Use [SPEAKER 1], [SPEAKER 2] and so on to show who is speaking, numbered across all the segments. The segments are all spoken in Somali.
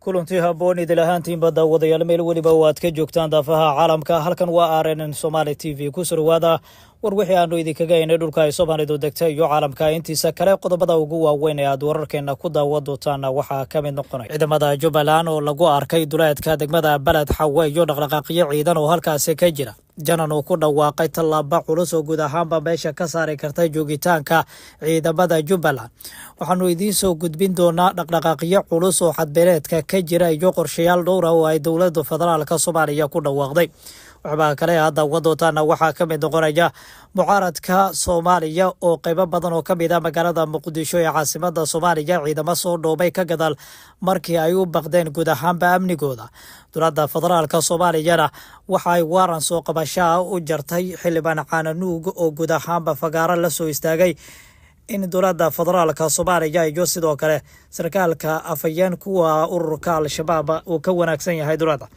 [SPEAKER 1] kulantii habboon idil ahaantiinba daawadayaal meel weliba waad ka joogtaan daafaha caalamka. halkan waa RNN Somali TV ku soo dhawaada war wixii aanu idinkaga haynay dhulka ay Soomaalidu degtay iyo caalamka intiisa kale. qodobada ugu waaweyn ee aad wararkeena ku daawan doontaan waxaa ka mid noqonaya ciidamada Jubbaland oo lagu arkay duleedka degmada Balad Xawe iyo dhaqdhaqaaqyo ciidan oo halkaas ka jira. janan uu ku dhawaaqay tallaabo culus oo guud ahaanba meesha ka saari karta joogitaanka ciidamada Jubbaland. waxaanu idiin soo gudbin doonaa dhaqdhaqaaqyo culus oo xadbeeleedka ka jira iyo qorshayaal dhowr ah oo ay dowladda federaalka Soomaaliya ku dhawaaqday. waxba kale hadda wadootaana waxaa ka mid noqonaya mucaaradka Soomaaliya oo qaybo badan oo ka mid ah magaalada Muqdisho ee caasimadda Soomaaliya ciidamo soo dhoobay ka gadaal markii ay u baqdeen guud ahaanba amnigooda. dowladda federaalka Soomaaliyana waxa ay waaran soo qabashaa u jartay xildhibaan Cananuug oo guud ahaanba fagaaro la soo istaagay in dowladda federaalka Soomaaliya iyo sidoo kale sarkaalka afayeen kuwa ururka Al-Shabaab uu ka wanaagsan yahay dowladda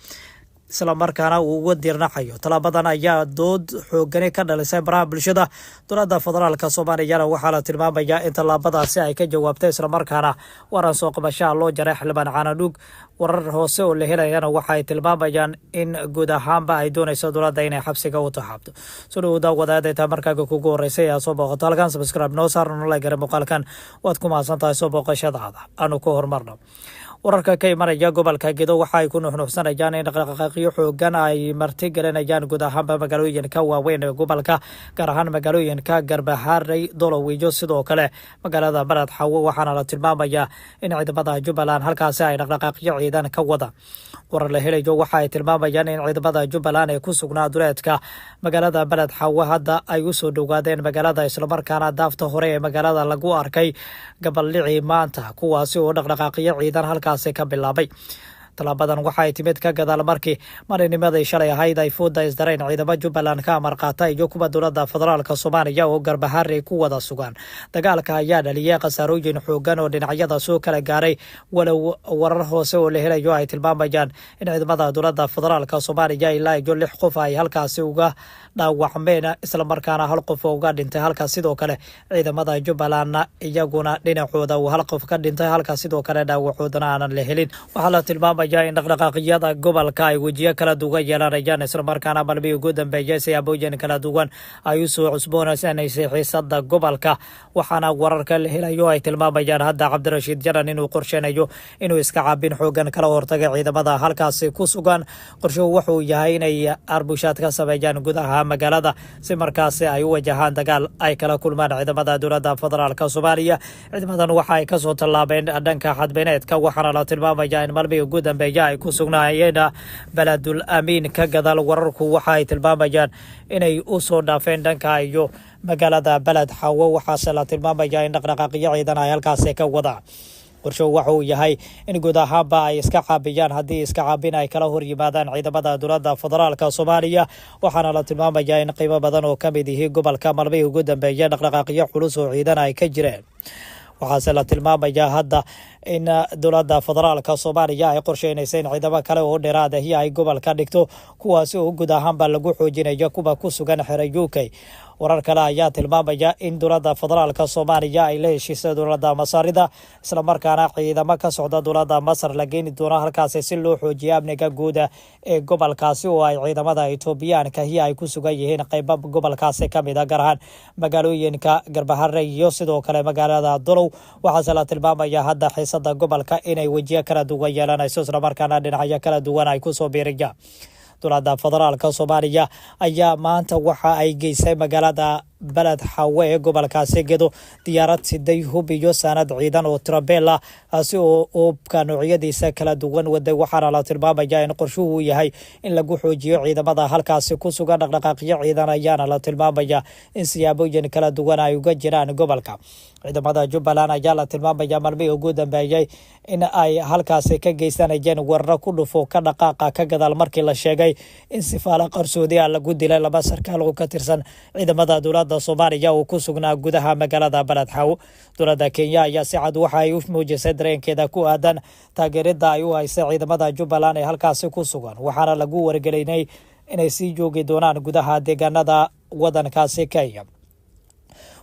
[SPEAKER 1] isla markaana uu uga dirnaxayo. talaabadan ayaa dood xoogan ka dhalisay baraha bulshada. dowladda federaalka Soomaaliya waxaa la tilmaamayaa in talaabadaasi ay ka jawaabtay isla markaana waran soo qabasho loo jaray xildhibaan Cananuug. warar hoose oo la helayana waxa ay tilmaamayaan in guud ahaanba ay doonayso dowladda inay xabsiga u taxaabto. soo dhawaada wadaadayta markaaga kugu horeysay aad soo booqato halkan subscribe noo saar noo like muuqaalkan waad ku mahadsantahay soo booqashadaada. aanu ku horumarno wararka ka imanaya gobolka Gedo waxa ay ku nuuxnuuxsanayaan in dhaqdhaqaaqyo xoogan ay marti galinayaan guud ahaanba magaalooyinka waaweyn ee gobolka, gaar ahaan magaalooyinka Garbaharey, Dolow iyo sidoo kale magaalada Balad Xawe. waxaana la tilmaamayaa in ciidamada Jubbaland halkaasi ay dhaqdhaqaaqyo ciidan ka wada. warar la helayo waxa ay tilmaamayaan in ciidamada Jubbaland ee ku sugnaa duleedka magaalada Balad Xawe hadda ay u soo dhowaadeen magaalada isla markaana daafta hore ee magaalada lagu arkay gabaldhici maanta, kuwaasi oo dhaqdhaqaaqyo ciidan halkaasi ka bilaabay. talaabadan waxa ay timid ka gadaal markii marinimadii shalay ahayd ay fooda isdareen ciidamada Jubbaland ka amar qaata iyo kuwa dowladda federaalka Soomaaliya oo Garbaharey ku wada sugan. dagaalka ayaa dhaliyay khasaarooyin xoogan oo dhinacyada soo kala gaaray, walow warar hoose oo la helayo ay tilmaamayaan in ciidamada dowladda federaalka Soomaaliya ilaa iyo 6 qof ay halkaasi uga dhaawacmeen isla markaana hal qof uga dhintay, halka sidoo kale ciidamada Jubbaland iyaguna dhinacooda uu hal qof ka dhintay, halka sidoo kale dhaawacoodana aan la helin. waxaa la tilmaamayaa in dhaqdhaqaaqyada gobolka ay wajiyo kala duwan yeelanayaan isla markaana balbi ugu dambeeyay siyaabooyin kala duwan ay u soo cusboonaysanaysa xiisada gobolka. waxaana wararka la helayo ay tilmaamayaan hadda Cabdirashiid Janan inuu qorsheynayo inuu iska caabin xoogan kala hortaga ciidamada halkaasi ku sugan. qorshuhu wuxuu yahay inay arbushaad ka sameeyaan gudaha magaalada si markaasi ay u wajahaan dagaal ay kala kulmaan ciidamada dowladda federaalka Soomaaliya. ciidamadan waxa ay ka soo tallaabeen dhanka xadbeeneedka, waxaana la tilmaamayaa in marbi ugu dambeeya ay ku sugnaayeen Baladul Amiin. ka gadaal wararku waxa ay tilmaamayaan inay u soo dhaafeen dhanka iyo magaalada Balad Xawe. waxaase la tilmaamayaa in dhaqdhaqaaqyo ciidan ay halkaasi ka wadaan. qorsho waxa uu yahay in guud ahaanba ay iska caabiyaan haddii iska caabin ay kala hor yimaadaan ciidamada dowladda federaalka Soomaaliya. waxaana la tilmaamayaa in qaybo badan oo ka mid yihiin gobolka marbi ugu dambeeya dhaqdhaqaaqyo culus oo ciidan ay ka jireen. waxaase la tilmaamayaa hadda in dowladda federaalka Soomaaliya ay qorsheynayso in ciidamo kale oo dheeraad ah ay gobolka dhigto, kuwaasi oo guud ahaanba lagu xoojinayo kuwa ku sugan xeray UK. warar kale ayaa tilmaamaya in dowladda federaalka Soomaaliya ay la heshiisay dowladda Masarida isla markaana ciidamo ka socda dowladda Masar la geeni doono halkaasi si loo xoojiyo amniga guud ee gobolkaasi oo ay ciidamada Itoobiyaanka ay ku sugan yihiin qaybo gobolkaasi ka mid ah, gaar ahaan magaalooyinka Garbaharey iyo sidoo kale magaalada Dolow. waxaase la tilmaamayaa hadda xiisada gobolka inay wajiyo kala duwan yeelanayso isla markaana dhinacyo kala duwan ay ku soo biiriyaan. dowladda federaalka Soomaaliya ayaa maanta waxa ay geysay magaalada Balad Xawe ee gobolkaasi Gedo diyaarad siday hub iyo sanad ciidan oo Trabella asi oo ka noocyadiisa kala duwan waday. waxaana la tilmaamayaa in qorshuhu yahay in lagu xoojiyo ciidamada halkaasi ku sugan. dhaqdhaqaaqyo ciidan ayaana la tilmaamayaa in siyaabooyin kala duwan ay uga jiraan gobolka. ciidamada Jubbaland ayaa la tilmaamayaa marbi ugu dambeeyay in ay halkaasi ka geysanayeen weerar ku dhufo ka dhaqaaqa ka gadaal markii la sheegay in sifaala qarsoodi ah lagu dilay 2 sarkaal oo ka tirsan ciidamada dowladda Soomaaliya oo ku sugnaa gudaha magaalada Balad Xawe. dowladda Kenya ayaa si cad waxa ay u muujisay dareenkeeda ku aadan taageerada ay u haysay ciidamada Jubbaland ee halkaasi ku sugan, waxaana lagu wargelinay inay sii joogi doonaan gudaha deegaanada wadankaasi Kenya.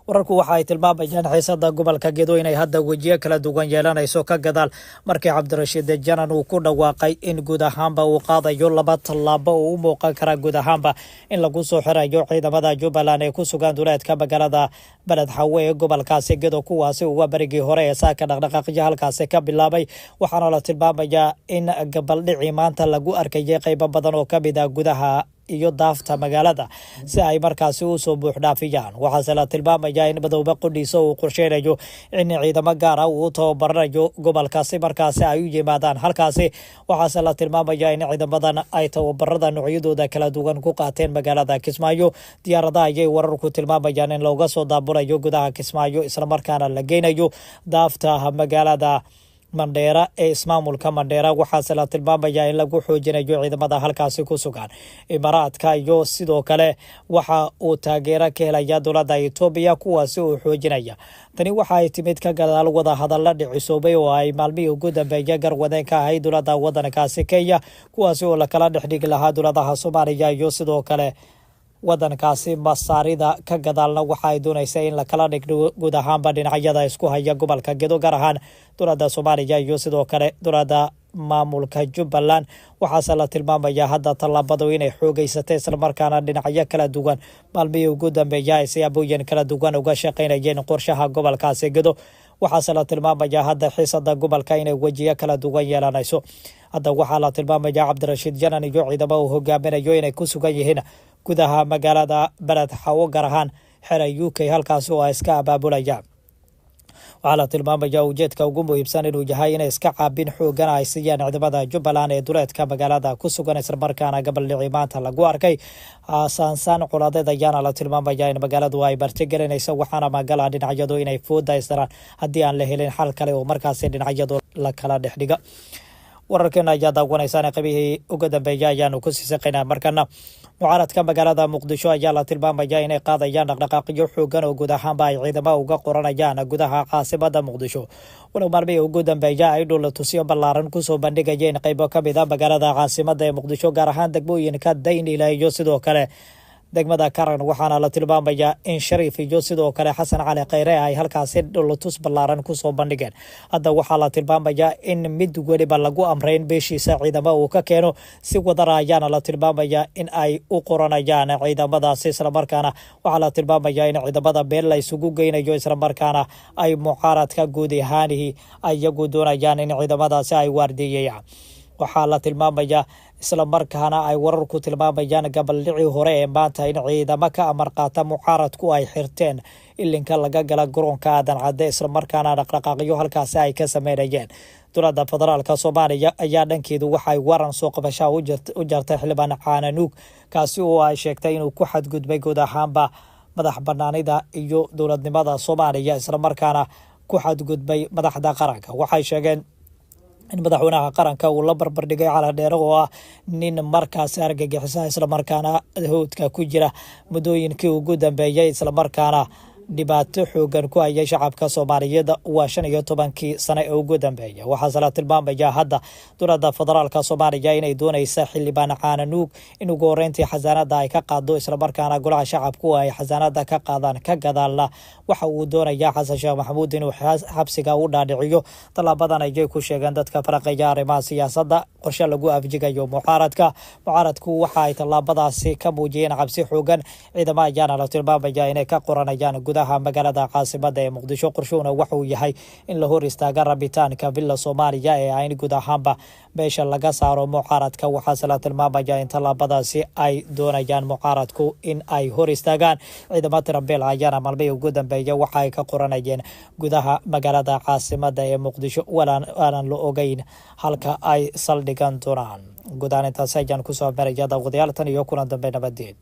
[SPEAKER 1] wararku waxa ay tilmaamayaan xiisada gobolka Gedo inay hadda wajiyo kala duwan yeelanayso ka gadaal markii Cabdirashiid Janan uu ku dhawaaqay in guud ahaanba uu qaadayo laba tallaabo oo u muuqan kara guud ahaanba in lagu soo xirayo ciidamada Jubbaland ee ku sugan duleedka magaalada Balad Xawe ee gobolkaasi Gedo kuwaasi uga barigii hore ee saaka dhaqdhaqaaqyo halkaasi ka bilaabay waxaana la tilmaamayaa in gabaldhici maanta lagu arkayay qaybo badan oo ka mid ah gudaha iyo daafta magaalada si ay markaasi u soo buux dhaafiyaan waxaase la tilmaamayaa in madowba qudhiisa uu qorsheynayo in ciidamo gaar ah uu tababaranayo gobolkaasi markaasi ay u yimaadaan halkaasi waxaase la tilmaamayaa in ciidamadan ay tababarada noocyadooda kala duwan ku qaateen magaalada Kismaayo diyaaradaha ayay wararku tilmaamayaan in looga soo daabulayo gudaha Kismaayo isla markaana la geynayo daafta magaalada Mandheera ee ismaamulka Mandheera waxaase la tilmaamayaa in lagu xoojinayo ciidamada halkaasi ku sugan Imaaraadka iyo sidoo kale waxa uu taageero ka helaya dowladda Itoobiya kuwaasi oo xoojinaya tani waxa ay timid ka gadaal wada hadalla dhicisoobay oo ay maalmihii ugu dambeeyay garwadeen ka ahayd dowladda waddankaasi Kenya kuwaasi oo la kala dhexdhigi lahaa dowladaha Soomaaliya iyo sidoo kale waddankaasi masaarida ka gadaalna waxa ay doonaysaa in la kala dhigno guud ahaanba dhinacyada isku haya gobolka Gedo gaar ahaan dowladda Soomaaliya iyo sidoo kale dowladda maamulka Jubbaland waxaase la tilmaamayaa hadda tallaabadu inay xoogaysatay isla markaana dhinacyo kala duwan maalmihii ugu dambeeyay ay siyaabooyin kala duwan uga shaqaynayeen qorshaha gobolkaasi Gedo waxaase la tilmaamayaa hadda xiisada gobolka inay wajiyo kala duwan yeelanayso hadda waxaa la tilmaamayaa Cabdirashiid Janan iyo ciidamo uu hogaaminayo inay ku sugan yihiin gudaha magaalada Balad Xawe gaar ahaan xera UK halkaas oo ay iska abaabulayaan waxaa la tilmaamayaa ujeedka ugu muhiimsan inuu yahay inay iska caabin xoogan ay siiyaan ciidamada Jubbaland ee duleedka magaalada ku sugan isla markaana gabaldhici maanta lagu arkay saansaan coladeed ayaana la tilmaamayaa in magaaladu ay bartigelinayso waxaana magaalada dhinacyadu inay foodaystaan haddii aan la helin xal kale oo markaasi dhinacyadu la kala dhexdhiga wararkan ayaa daawanaysan qabihii ugu dambeeyay ayaanu ku sii shaqeynaa markana mucaaradka magaalada Muqdisho ayaa la tilmaamayaa inay qaadayaan dhaqdhaqaaqyo xoogan oo guud ahaanba ay ciidamo uga qoranayaan gudaha caasimadda Muqdisho walow maalmihii ugu dambeeyay ay dhulatusiyo ballaaran ku soo bandhigayeen qaybo ka mid ah magaalada caasimadda ee Muqdisho gaar ahaan degmooyinka Daynila iyo sidoo kale degmada Karan waxaana la tilmaamayaa in Shariif iyo sidoo kale Xasan Cali Khayre ay halkaasi dhulatus ballaaran ku soo bandhigeen hadda waxaa la tilmaamayaa in mid waliba lagu amreyn beeshiisa ciidamo uu ka keeno si wadara ayaana la tilmaamayaa in ay u qoranayaan ciidamadaasi isla markaana waxaa la tilmaamayaa in ciidamada beel la isugu geynayo isla markaana ay mucaaradka guud ahaanihi ayagu doonayaan in ciidamadaasi ay waardiyeeyaan waxaa la tilmaamayaa isla markaana ay wararku tilmaamayaan gabaldhici hore ee maanta in ciidamo ka amar qaata mucaaradku ay xirteen ilinka laga gala garoonka Aadan Cadde isla markaana dhaqdhaqaaqyo halkaasi ay ka sameeyeen dowladda federaalka Soomaaliya ayaa dhankeedu waxay waran soo qabasho u jartay xildhibaan Caananuug kaasi oo ay sheegtay inuu ku xadgudbay guud ahaanba madax banaanida iyo dowladnimada Soomaaliya isla markaana ku xadgudbay madaxda qaranka waxay sheegeen in madaxweynaha qaranka uu la barbar dhigay Cali Dheere oo ah nin markaas argagixisa isla markaana howdka ku jira muddooyinkii ugu dambeeyay isla markaana dhibaato xoogan ku hayay shacabka Soomaaliyeed waa 15 sano ee ugu dambeeyay waxaase la tilmaamayaa hadda dowladda federaalka Soomaaliya inay doonaysa xildhibaan Caananuug in ugu horeyntii xasaanada ay ka qaado isla markaana golaha shacabku ay xasaanada ka qaadaan ka gadaalna waxa uu doonayaa Xasan Sheekh Maxamuud inuu xabsiga u dhaadhiciyo talaabadan ay ku sheegeen dadka faraqaya arrimaha siyaasadda qorshe lagu afjigayo mucaaradku waxa ay talaabadaasi ka muujiyeen cabsi xoogan ciidamada ayaana la tilmaamayaa inay ka qoranayaan gudaha magaalada caasimadda ee Muqdisho qorshuhuna waxa uu yahay in la hor istaaga rabitaanka villa Soomaaliya ee ay guud ahaanba meesha laga saaro mucaaradka waxaase la tilmaamayaa in talaabadaasi ay doonayaan mucaaradku in ay hor istaagaan ciidamada Tirabeela ayaana maalmihii ugu dambeeyay waxa ay ka qoranayeen gudaha magaalada caasimadda ee Muqdisho waanan la ogeyn halka ay saldhigan doonaan gudaha intaas ayaan ku soo maraya daawadayaal tan iyo kulan dambe nabadeed